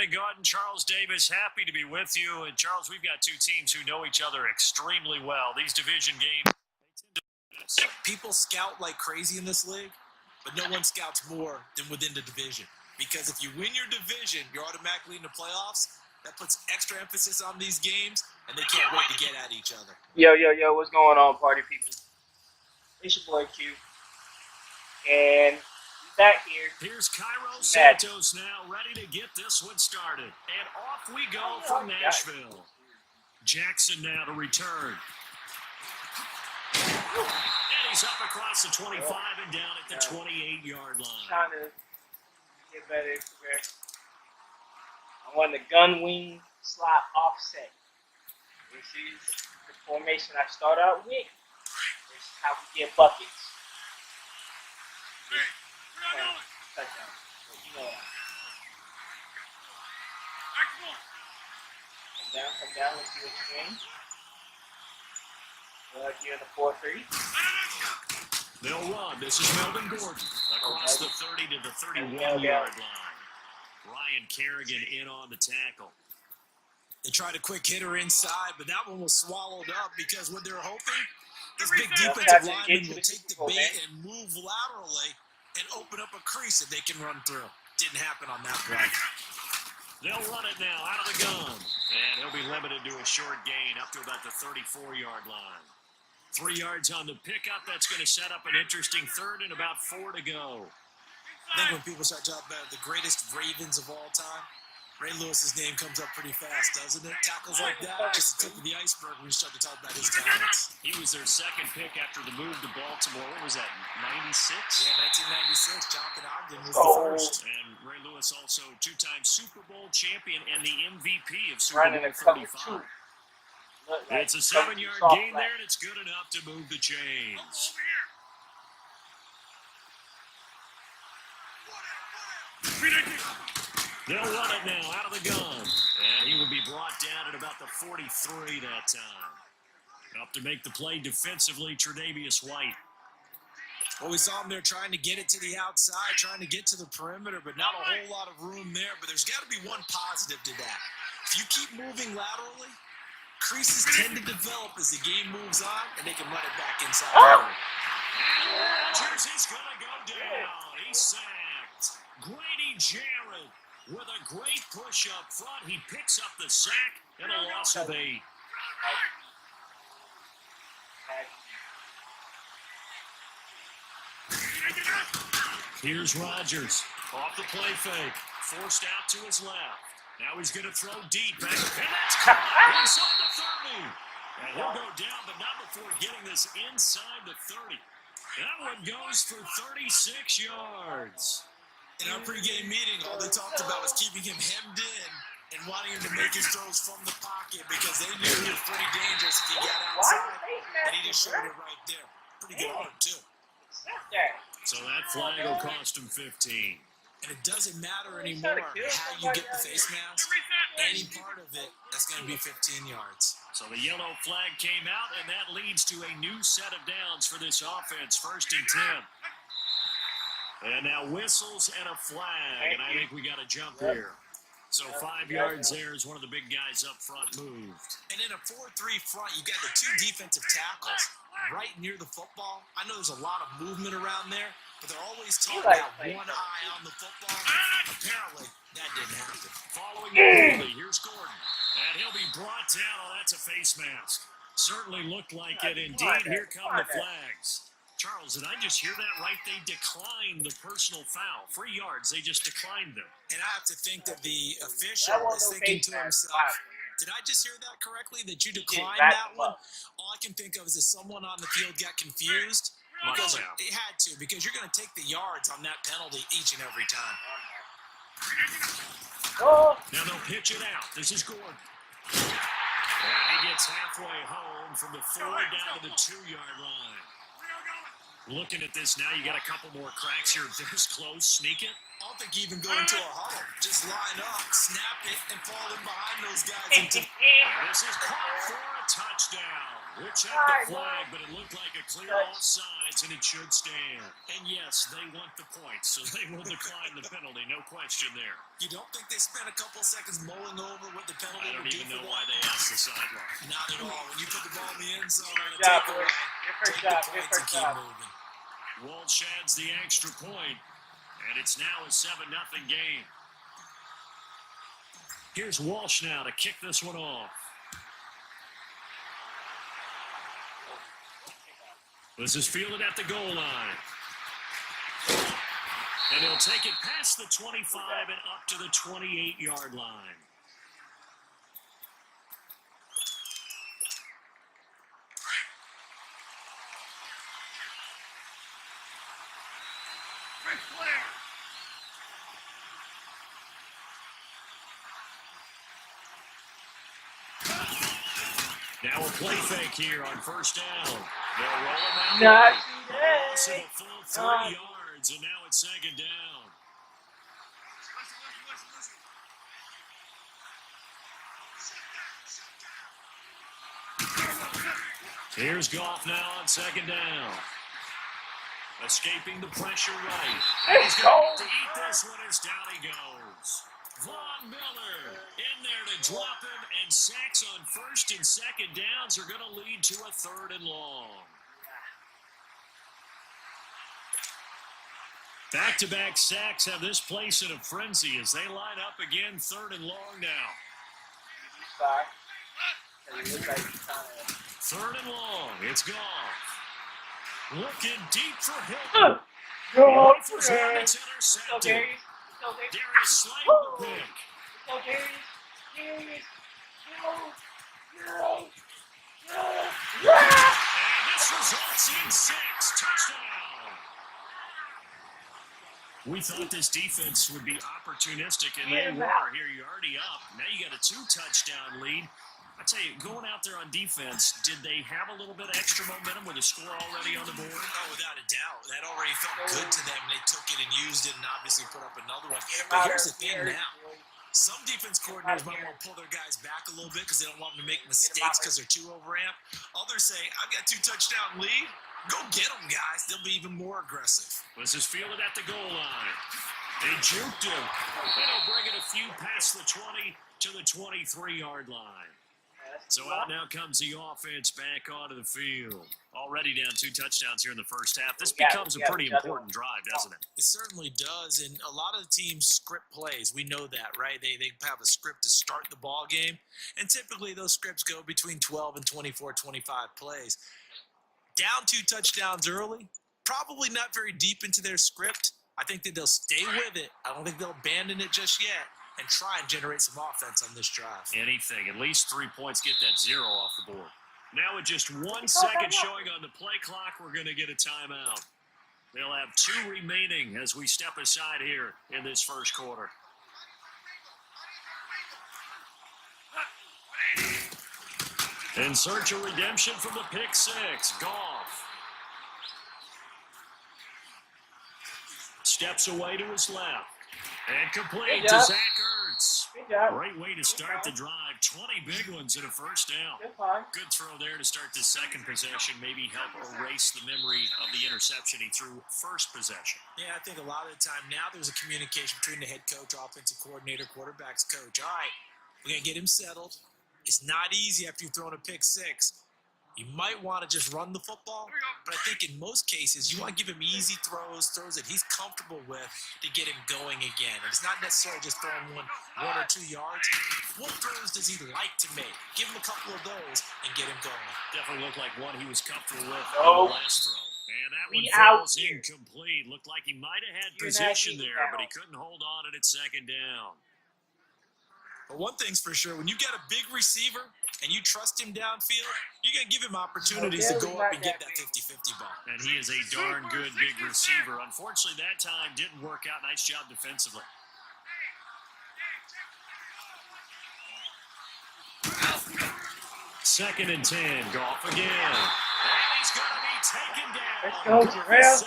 Brandon Gaudin, Charles Davis, happy to be with you. And Charles, we've got two teams who know each other extremely well. These division games, people scout like crazy in this league, but no one scouts more than within the division. Because if you win your division, you're automatically in the playoffs. That puts extra emphasis on these games, and they can't wait to get at each other. Yo, what's going on, party people? It's your boy Q. And back here. Here's Cairo Santos now, ready to get this one started. And off we go from Nashville. Jackson now to return. And he's up across the 25 and down at the 28-yard line. Trying to get better. I want the gun wing slot offset. This is the formation I start out with. This is how we get buckets. Touchdown. You know that. Come down, let's see what you're doing. You're in the 4-3. They'll run. This is Melvin Gordon across the 30 to the 31-yard line. Ryan Kerrigan in on the tackle. They tried a quick hitter inside, but that one was swallowed up because what they're hoping, this big defensive lineman will take the bait and move laterally and open up a crease that they can run through. Didn't happen on that play. They'll run it now out of the gun. And he'll be limited to a short gain up to about the 34-yard line. 3 yards on the pickup. That's going to set up an interesting third and about 4 to go. I think when people start talking about the greatest Ravens of all time, Ray Lewis's name comes up pretty fast, doesn't it? Tackles like that, just the tip of the iceberg when you start to talk about his talents. He was their second pick after the move to Baltimore. What was that, 96? Yeah, 1996. Jonathan Ogden was the first. And Ray Lewis also two-time Super Bowl champion and the MVP of Super Bowl 35. It's a 7-yard gain there, and it's good enough to move the chains. They'll run it now out of the gun. And he will be brought down at about the 43 that time. Up to make the play defensively, Tre'Davious White. Well, we saw him there trying to get it to the outside, trying to get to the perimeter, but not a whole lot of room there. But there's got to be one positive to that. If you keep moving laterally, creases tend to develop as the game moves on, and they can run it back inside. And Rodgers is going to go down. He's sacked. Grady Jarrett with a great push up front. He picks up the sack and a loss of 8. Here's Rodgers off the play fake, forced out to his left. Now he's going to throw deep, and that's caught inside the 30. And he'll go down, but not before getting this inside the 30. That one goes for 36 yards. In our pregame meeting, all they talked about was keeping him hemmed in and wanting him to make his throws from the pocket because they knew he was pretty dangerous if he got outside, and he just showed it right there. Pretty good arm, too. So that flag will cost him 15. And it doesn't matter anymore how you get the face mask. Any part of it, that's going to be 15 yards. So the yellow flag came out, and that leads to a new set of downs for this offense. 1st and 10. And now whistles and a flag, and I think we got to jump here. So 5 yards there as one of the big guys up front moved. And in a 4-3 front, you got the 2 defensive tackles right near the football. I know there's a lot of movement around there, but they're always talking about one eye on the football. Apparently, that didn't happen. Following the penalty, here's Gordon. And he'll be brought down. Oh, that's a face mask. Certainly looked like it. Indeed, here come the flags. Charles, did I just hear that right? They declined the personal foul. 3 yards, they just declined them. And I have to think that the official is thinking to himself, did I just hear that correctly, that you declined that one? All I can think of is that someone on the field got confused. Because it had to, because you're going to take the yards on that penalty each and every time. Now they'll pitch it out. This is Gordon. And he gets halfway home from the 4 down to the 2-yard line. Looking at this now, you got a couple more cracks here. This close, sneak it. I don't think you even go into a huddle. Just line up, snap it, and fall in behind those guys. This is caught for a touchdown. We'll check the flag, but it looked like a clear offsides, and it should stand. And yes, they want the points, so they will decline the penalty. No question there. You don't think they spent a couple seconds mulling over what the penalty I don't would do even for know that? why they asked the sideline. Not at all. When you put the ball in the end zone on a Good job, takeaway, boys. Good first take job. the Good points and first keep job. moving. Walsh adds the extra point, and it's now a 7-0 game. Here's Walsh now to kick this one off. This is fielded at the goal line. And he'll take it past the 25 and up to the 28-yard line. Now a play fake here on first down. They'll roll him out. Not Loss of a full 3 yards, and now it's second down. Here's Goff now on second down. Escaping the pressure right. He's going to eat this one as down he goes. Von Miller in there to drop him, and sacks on first and second downs are going to lead to a 3rd and long. Back-to-back sacks have this place in a frenzy as they line up again 3rd and long now. Sorry. 3rd and long. It's Goff. Looking deep for Hilton. Go, It's intercepted. Darius. Go, Darius. Darius sliding the pick. Go, Darius. Darius. No. And this results in 6. Touchdown. We thought this defense would be opportunistic, and they were. Here, you're already up. Now you got a 2-touchdown lead. I tell you, going out there on defense, did they have a little bit of extra momentum with a score already on the board? Oh, without a doubt. That already felt good to them. They took it and used it and obviously put up another one. But here's the thing now. Some defense coordinators might want to pull their guys back a little bit because they don't want them to make mistakes because they're too overamped. Others say, I've got 2-touchdown lead. Go get them, guys. They'll be even more aggressive. This is fielded at the goal line. They juked him. And he'll bring it a few past the 20 to the 23-yard line. So out now comes the offense back onto the field. Already down 2 touchdowns here in the first half. This becomes a pretty important drive, doesn't it? It certainly does, and a lot of the teams script plays. We know that, right? They have a script to start the ball game, and typically those scripts go between 12 and 24, 25 plays. Down 2 touchdowns early, probably not very deep into their script. I think that they'll stay with it. I don't think they'll abandon it just yet and try and generate some offense on this drive. Anything. At least 3 points, get that 0 off the board. Now with just 1 second showing on the play clock, we're going to get a timeout. They'll have 2 remaining as we step aside here in this first quarter. In search of redemption from the pick 6, Goff. Steps away to his left. And complete to Zach Ertz. Good job. Great way to start the drive. 20 big ones and a first down. Good throw there to start the second possession. Maybe help erase the memory of the interception he threw first possession. Yeah, I think a lot of the time now there's a communication between the head coach, offensive coordinator, quarterback's coach. All right, we're going to get him settled. It's not easy after you've thrown a pick 6. You might want to just run the football, but I think in most cases you want to give him easy throws that he's comfortable with to get him going again. And it's not necessarily just throwing one or 2 yards. What throws does he like to make? Give him a couple of those and get him going. Definitely looked like one he was comfortable with on the last throw. And that one falls incomplete. Looked like he might have had position there, but he couldn't hold on at second down. But one thing's for sure, when you got a big receiver and you trust him downfield, you're going to give him opportunities to go up and get that 50-50 ball. And he is a darn good big receiver. Unfortunately, that time didn't work out. Nice job defensively. Second and 10, Goff again. And he's going to be taken down. Let's go, Jarrell.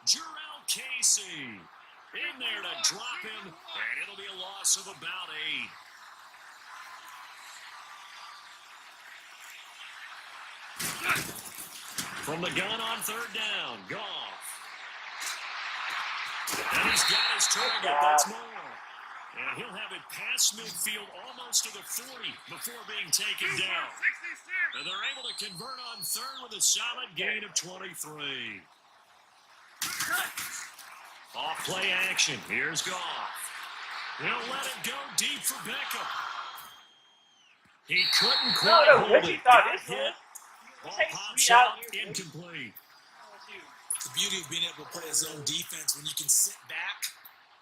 Jarrell Casey in there to drop him, and it'll be a loss of about 8. From the gun on third down, Goff. And he's got his target. That's more. And he'll have it past midfield almost to the 40 before being taken down. And they're able to convert on third with a solid gain of 23. Off play action. Here's Goff. He'll let it go deep for Beckham. He couldn't quite hold it. Got hit. Ball pops out, incomplete. The beauty of being able to play a zone defense when you can sit back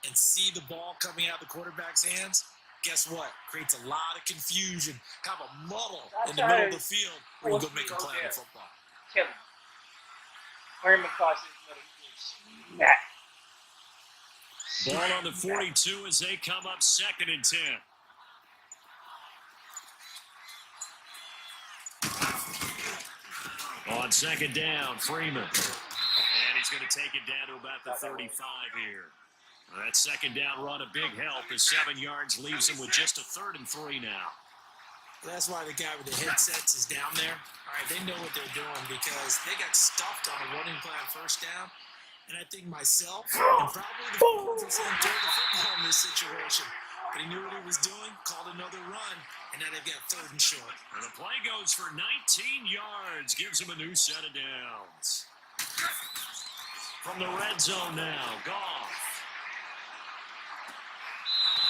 and see the ball coming out of the quarterback's hands, guess what? Creates a lot of confusion, kind of a muddle in the middle of the field where you go make a play on football. Kill him. Herman crosses the middle. Ball on the 42 as they come up 2nd and 10. On 2nd down, Freeman. And he's going to take it down to about the 35 here. That 2nd down run a big help as 7 yards leaves him with just a 3rd and 3 now. That's why the guy with the headsets is down there. All right, they know what they're doing because they got stuffed on a running play on 1st down. And I think myself and probably the fans are saying throw the football in this situation. But he knew what he was doing, called another run, and now they've got 3rd and short. And the play goes for 19 yards, gives him a new set of downs. From the red zone now, Goff.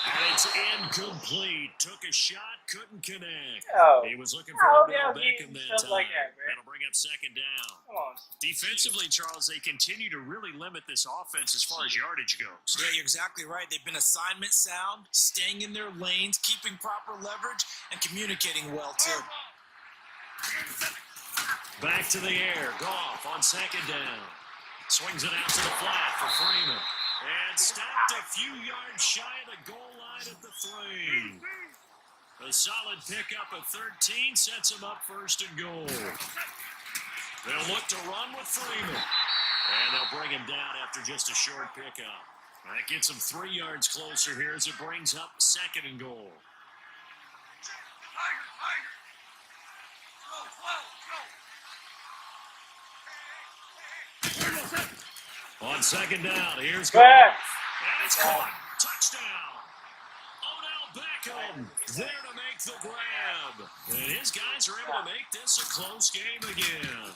And it's incomplete. Took a shot, couldn't connect. Oh. He was looking for Odell no, Beckham that time. like that, That'll bring up 2nd down. Come on. Defensively, Charles, they continue to really limit this offense as far as yardage goes. Yeah, you're exactly right. They've been assignment sound, staying in their lanes, keeping proper leverage, and communicating well, too. Back to the air. Goff on 2nd down. Swings it out to the flat for Freeman. And stopped a few yards shy of the goal line at the 3. A solid pickup of 13 sets him up 1st and goal. They'll look to run with Freeman. And they'll bring him down after just a short pickup. That gets him 3 yards closer here as it brings up 2nd and goal. On 2nd down, here's Goff. And it's caught. Touchdown. Odell Beckham there to make the grab. And his guys are able to make this a close game again.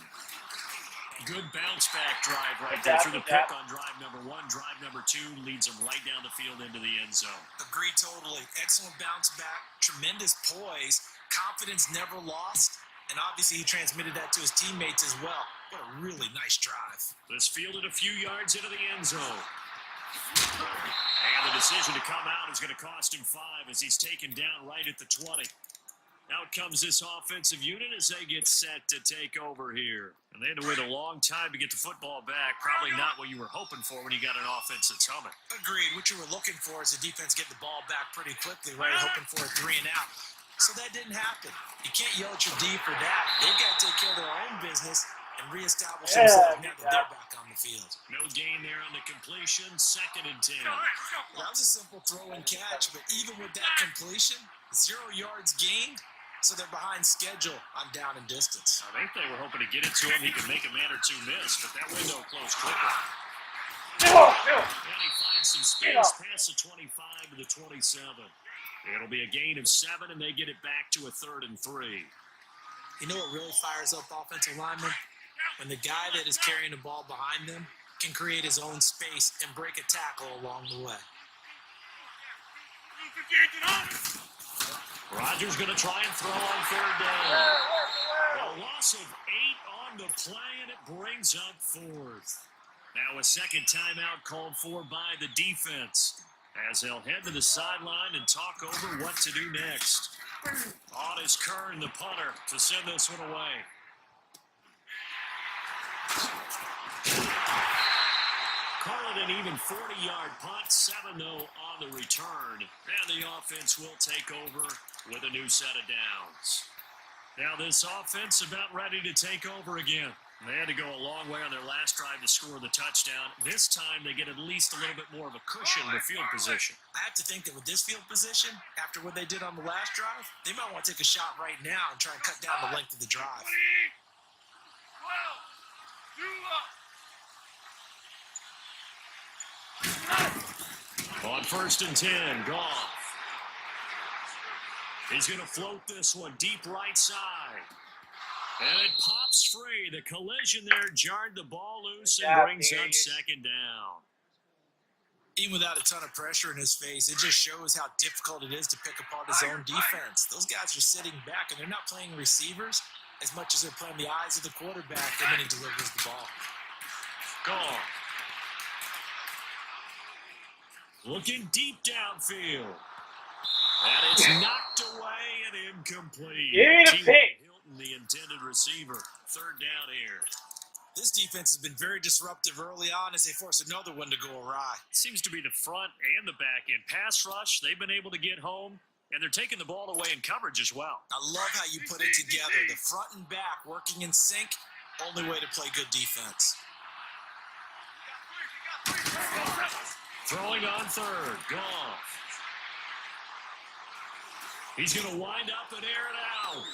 Good bounce back drive right there through the pick on drive number 1. Drive number 2 leads them right down the field into the end zone. Agreed totally. Excellent bounce back. Tremendous poise. Confidence never lost. And obviously he transmitted that to his teammates as well. What a really nice drive. This fielded a few yards into the end zone. And the decision to come out is going to cost him 5 as he's taken down right at the 20. Out comes this offensive unit as they get set to take over here. And they had to wait a long time to get the football back. Probably not what you were hoping for when you got an offense that's humming. Agreed. What you were looking for is the defense get the ball back pretty quickly, right? Hoping for a 3 and out. So that didn't happen. You can't yell at your D for that. They've got to take care of their own business and reestablish themselves now that they're back on the field. No gain there on the completion. 2nd and 10. That was a simple throw and catch, but even with that completion, 0 yards gained, so they're behind schedule on down and distance. I think they were hoping to get it to him. He could make a man or 2 miss, but that window closed quickly. And he finds some space past the 25 to the 27. It'll be a gain of 7, and they get it back to a 3rd and 3. You know what really fires up offensive linemen? When the guy that is carrying the ball behind them can create his own space and break a tackle along the way. Rodgers going to try and throw on 3rd down. A loss of 8 on the play, and it brings up 4th. Now a 2nd timeout called for by the defense as they'll head to the sideline and talk over what to do next. On is Kern, the punter, to send this one away. Call it an even 40-yard punt, 7-0 on the return. And the offense will take over with a new set of downs. Now this offense about ready to take over again. They had to go a long way on their last drive to score the touchdown. This time they get at least a little bit more of a cushion with field position. I have to think that with this field position, after what they did on the last drive, they might want to take a shot right now and try and cut down the length of the drive. On 1st and 10, Goff. He's going to float this one deep right side. And it pops free. The collision there jarred the ball loose and brings up 2nd down. Even without a ton of pressure in his face, it just shows how difficult it is to pick apart his own defense. Those guys are sitting back, and they're not playing receivers as much as they're playing the eyes of the quarterback, and then he delivers the ball. Goff. Looking deep downfield. And it's knocked away and incomplete. Hilton, the intended receiver. 3rd down here. This defense has been very disruptive early on as they force another one to go awry. Seems to be the front and the back end. Pass rush, they've been able to get home, and they're taking the ball away in coverage as well. I love how you put it together. The front and back working in sync, only way to play good defense. Throwing on 3rd, Goff. He's going to wind up and air it out.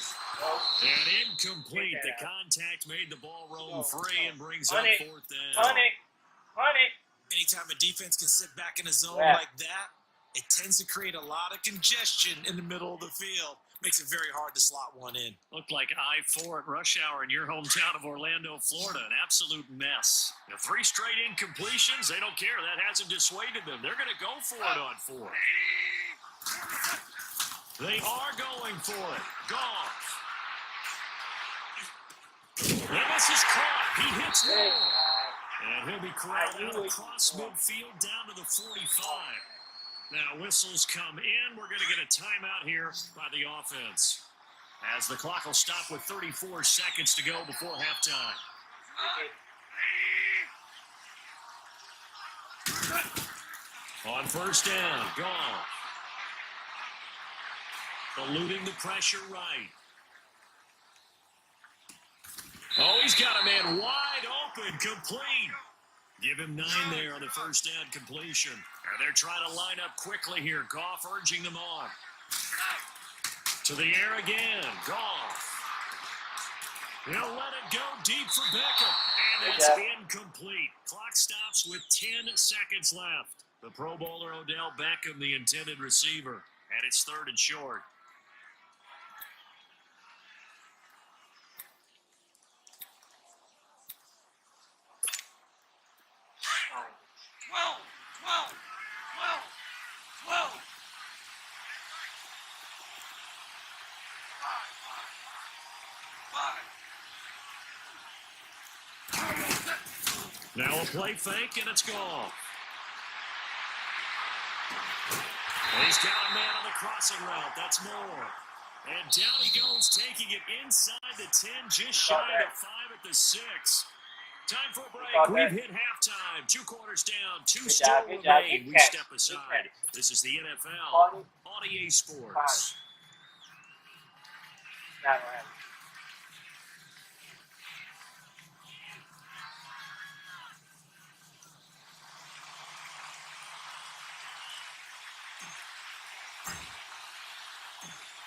And incomplete. The contact made the ball roam free and brings up 4th down. Anytime a defense can sit back in a zone like that, it tends to create a lot of congestion in the middle of the field. Makes it very hard to slot one in. Looked like I-4 at rush hour in your hometown of Orlando, Florida. An absolute mess. 3 straight incompletions. They don't care. That hasn't dissuaded them. They're going to go for it on 4th. They are going for it. Goff. And this is caught. He hits more. And he'll be corralled out across midfield down to the 45. Now whistles come in. We're going to get a timeout here by the offense, as the clock will stop with 34 seconds to go before halftime. On 1st down, Goff. Eluding the pressure right. Oh, he's got a man wide open, complete. Give him 9 there on the 1st down completion. And they're trying to line up quickly here. Goff urging them on. To the air again. Goff. He'll let it go deep for Beckham. And it's incomplete. Clock stops with 10 seconds left. The Pro Bowler Odell Beckham, the intended receiver. And it's 3rd and short. Now a play fake, and it's gone. And he's got a man on the crossing route. That's more. And down he goes, taking it inside the 10, just shy of 5 at the 6. Time for a break. We've hit halftime. 2 quarters down, 2 still remain. We step aside. This is the NFL on EA Sports.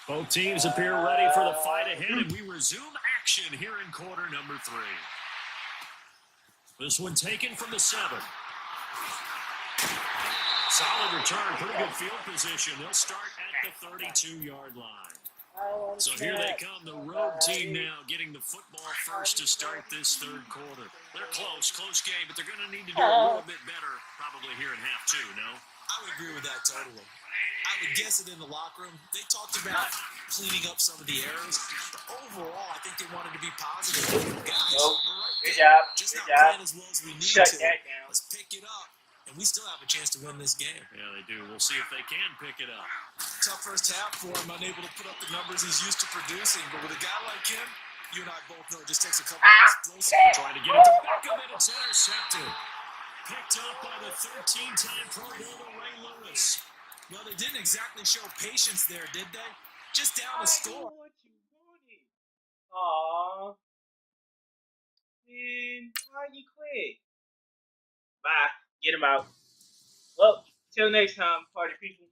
Both teams appear ready for the fight ahead, and we resume action here in quarter number 3. This one taken from the 7. Solid return, pretty good field position. They'll start at the 32-yard line. So here they come, the road team now getting the football first to start this 3rd quarter. They're close game, but they're going to need to do a little bit better probably here in half 2, no? I would agree with that totally. I would guess it in the locker room. They talked about cleaning up some of the errors, but overall, I think they wanted to be positive. Guys, we're right there. Just not playing as well as we need to. Let's pick it up, and we still have a chance to win this game. Yeah, they do. We'll see if they can pick it up. Tough first half for him, unable to put up the numbers he's used to producing, but with a guy like him, you and I both know it just takes a couple of explosive. Trying to get it to Beckham, and it's intercepted. Picked up by the 13-time Pro Bowler Ray Lewis. Well, they didn't exactly show patience there, did they? Just down the score. Aww. Man, why you quit? Bye. Get him out. Well, till next time, party people.